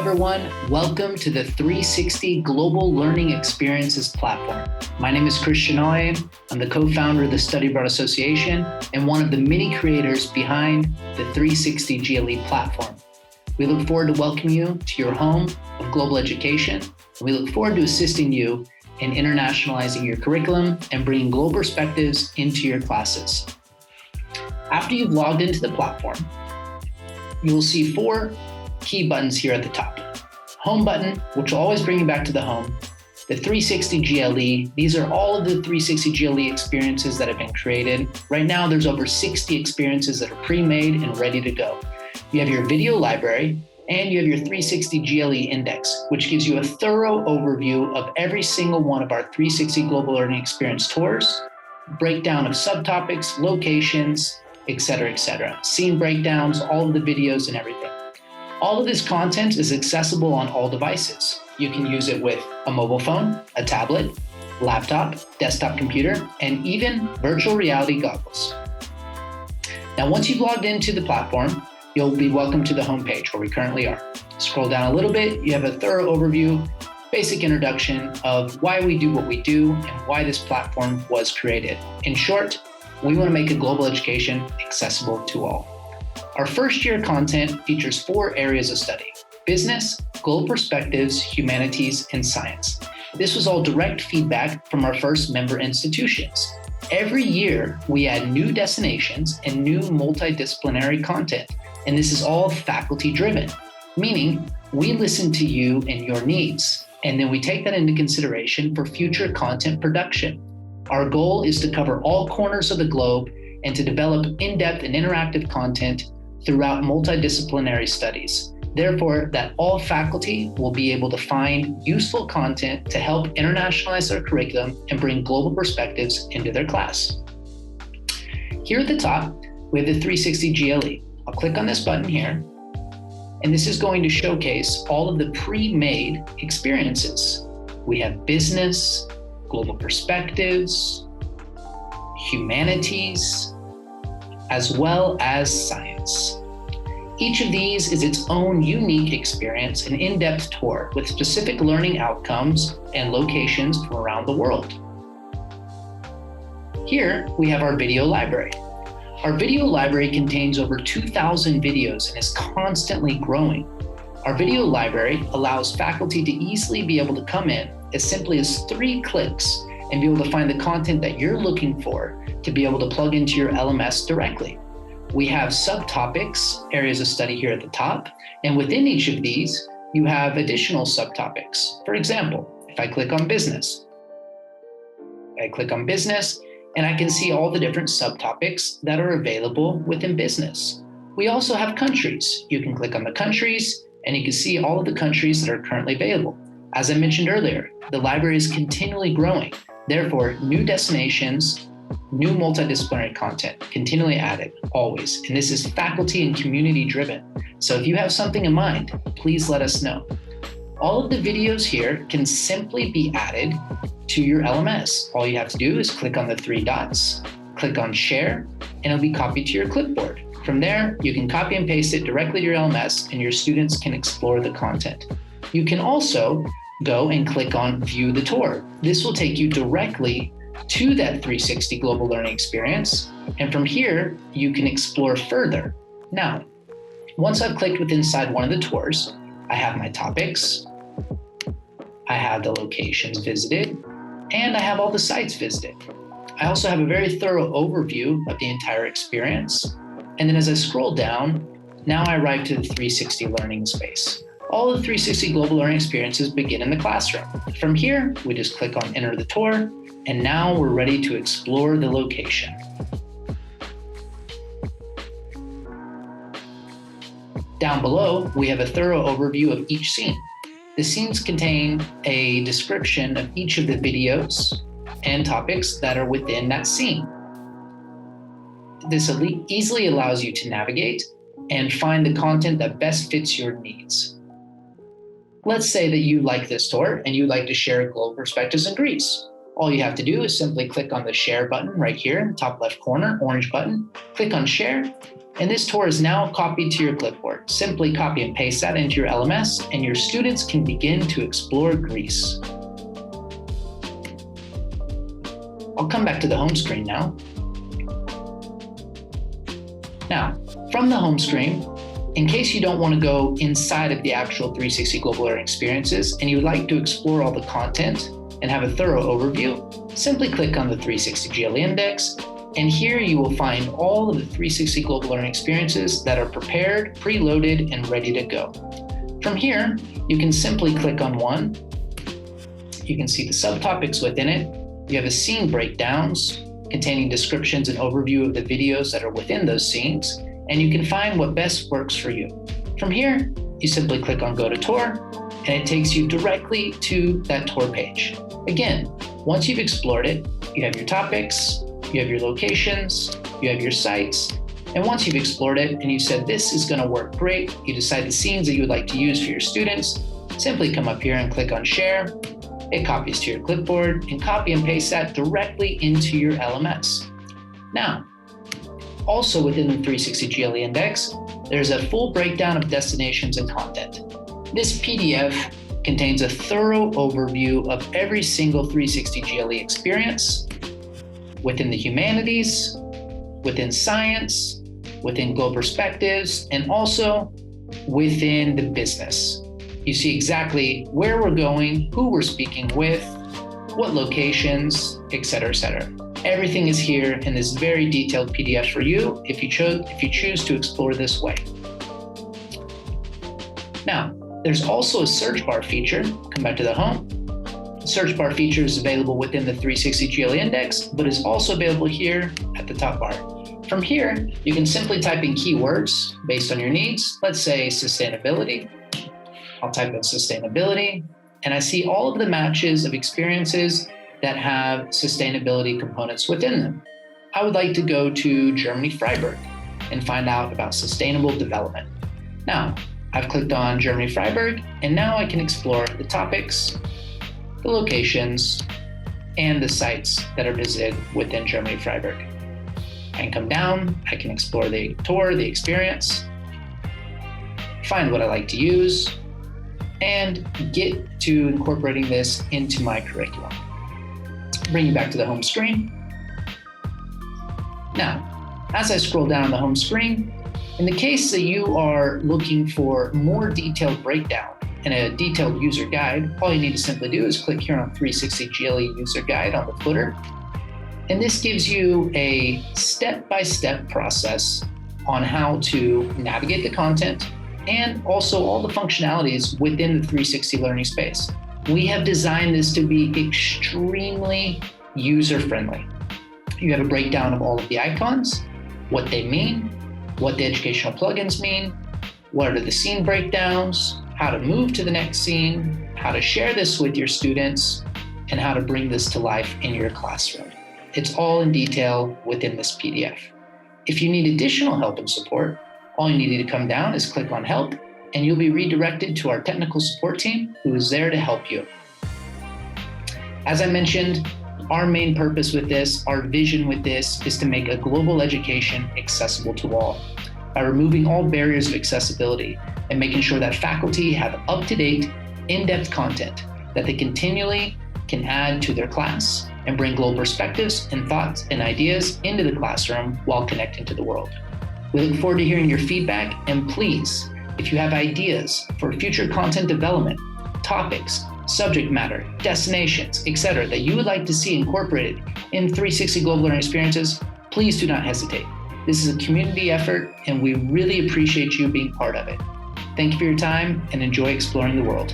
everyone. Welcome to the 360 Global Learning Experiences platform. My name is Christian Oye. I'm the co-founder of the Study Abroad Association and one of the many creators behind the 360 GLE platform. We look forward to welcoming you to your home of global education. We look forward to assisting you in internationalizing your curriculum and bringing global perspectives into your classes. After you've logged into the platform, you will see four key buttons here at the top. Home button, which will always bring you back to the home. The 360 GLE, these are all of the 360 GLE experiences that have been created. Right now, there's over 60 experiences that are pre-made and ready to go. You have your video library, and you have your 360 GLE index, which gives you a thorough overview of every single one of our 360 Global Learning Experience tours, breakdown of subtopics, locations, et cetera, scene breakdowns, all of the videos and everything. All of this content is accessible on all devices. You can use it with a mobile phone, a tablet, laptop, desktop computer, and even virtual reality goggles. Now, once you've logged into the platform, you'll be welcome to the homepage where we currently are. Scroll down a little bit, you have a thorough overview, basic introduction of why we do what we do and why this platform was created. In short, we want to make a global education accessible to all. Our first year content features four areas of study: business, global perspectives, humanities, and science. This was all direct feedback from our first member institutions. Every year, we add new destinations and new multidisciplinary content, and this is all faculty driven, meaning we listen to you and your needs, and then we take that into consideration for future content production. Our goal is to cover all corners of the globe and to develop in-depth and interactive content throughout multidisciplinary studies. Therefore, that all faculty will be able to find useful content to help internationalize their curriculum and bring global perspectives into their class. Here at the top, we have the 360 GLE. I'll click on this button here, and this is going to showcase all of the pre-made experiences. We have business, global perspectives, humanities, as well as science. Each of these is its own unique experience, an in-depth tour with specific learning outcomes and locations from around the world. Here we have our video library. Our video library contains over 2,000 videos and is constantly growing. Our video library allows faculty to easily be able to come in as simply as 3 clicks and be able to find the content that you're looking for to be able to plug into your LMS directly. We have subtopics, areas of study here at the top, and within each of these, you have additional subtopics. For example, if I click on business, and I can see all the different subtopics that are available within business. We also have countries. You can click on the countries, and you can see all of the countries that are currently available. As I mentioned earlier, the library is continually growing. Therefore, new destinations, new multidisciplinary content, continually added, always. And this is faculty and community driven. So if you have something in mind, please let us know. All of the videos here can simply be added to your LMS. All you have to do is click on the 3 dots, click on share, and it'll be copied to your clipboard. From there, you can copy and paste it directly to your LMS and your students can explore the content. You can also go and click on View the Tour. This will take you directly to that 360 Global Learning Experience, and from here, you can explore further. Now, once I've clicked with inside one of the tours, I have my topics, I have the locations visited, and I have all the sites visited. I also have a very thorough overview of the entire experience, and then as I scroll down, now I arrive to the 360 learning space. All the 360 Global Learning Experiences begin in the classroom. From here, we just click on Enter the Tour, and now we're ready to explore the location. Down below, we have a thorough overview of each scene. The scenes contain a description of each of the videos and topics that are within that scene. This easily allows you to navigate and find the content that best fits your needs. Let's say that you like this tour and you'd like to share global perspectives in Greece. All you have to do is simply click on the share button right here in the top left corner, orange button, click on share, And this tour is now copied to your clipboard. Simply copy and paste that into your LMS, and your students can begin to explore Greece. I'll come back to the home screen now. Now, from the home screen, in case you don't want to go inside of the actual 360 Global Learning Experiences and you would like to explore all the content and have a thorough overview, simply click on the 360 GLE Index, and here you will find all of the 360 Global Learning Experiences that are prepared, preloaded, and ready to go. From here, you can simply click on one. You can see the subtopics within it. You have a scene breakdowns containing descriptions and overview of the videos that are within those scenes, and you can find what best works for you. From here, you simply click on Go to Tour, and it takes you directly to that tour page. Again, once you've explored it, you have your topics, you have your locations, you have your sites, and once you've explored it and you said this is going to work great, you decide the scenes that you would like to use for your students, simply come up here and click on Share. It copies to your clipboard and copy and paste that directly into your LMS. Now, also within the 360 GLE Index, there's a full breakdown of destinations and content. This PDF contains a thorough overview of every single 360 GLE experience within the humanities, within science, within global perspectives, and also within the business. You see exactly where we're going, who we're speaking with, what locations, et cetera, et cetera. Everything is here in this very detailed PDF for you if you choose to explore this way. Now, there's also a search bar feature. Come back to the home. The search bar feature is available within the 360 GLE Index, but is also available here at the top bar. From here, you can simply type in keywords based on your needs. Let's say sustainability. I'll type in sustainability, and I see all of the matches of experiences that have sustainability components within them. I would like to go to Germany, Freiburg, and find out about sustainable development. Now, I've clicked on Germany, Freiburg, and now I can explore the topics, the locations, and the sites that are visited within Germany, Freiburg. I can come down, I can explore the tour, the experience, find what I like to use, and get to incorporating this into my curriculum. Bring you back to the home screen. Now, as I scroll down the home screen, in the case that you are looking for more detailed breakdown and a detailed user guide, all you need to simply do is click here on 360 GLE User Guide on the footer. And this gives you a step-by-step process on how to navigate the content and also all the functionalities within the 360 learning space. We have designed this to be extremely user-friendly. You have a breakdown of all of the icons, what they mean, what the educational plugins mean, what are the scene breakdowns, how to move to the next scene, how to share this with your students, and how to bring this to life in your classroom. It's all in detail within this PDF. If you need additional help and support, all you need to come down is click on Help, and you'll be redirected to our technical support team who is there to help you. As I mentioned, our main purpose with this, our vision with this, is to make a global education accessible to all by removing all barriers of accessibility and making sure that faculty have up-to-date, in-depth content that they continually can add to their class and bring global perspectives and thoughts and ideas into the classroom while connecting to the world. We look forward to hearing your feedback, and please, if you have ideas for future content development, topics, subject matter, destinations, etc., that you would like to see incorporated in 360 Global Learning Experiences, please do not hesitate. This is a community effort, and we really appreciate you being part of it. Thank you for your time, and enjoy exploring the world.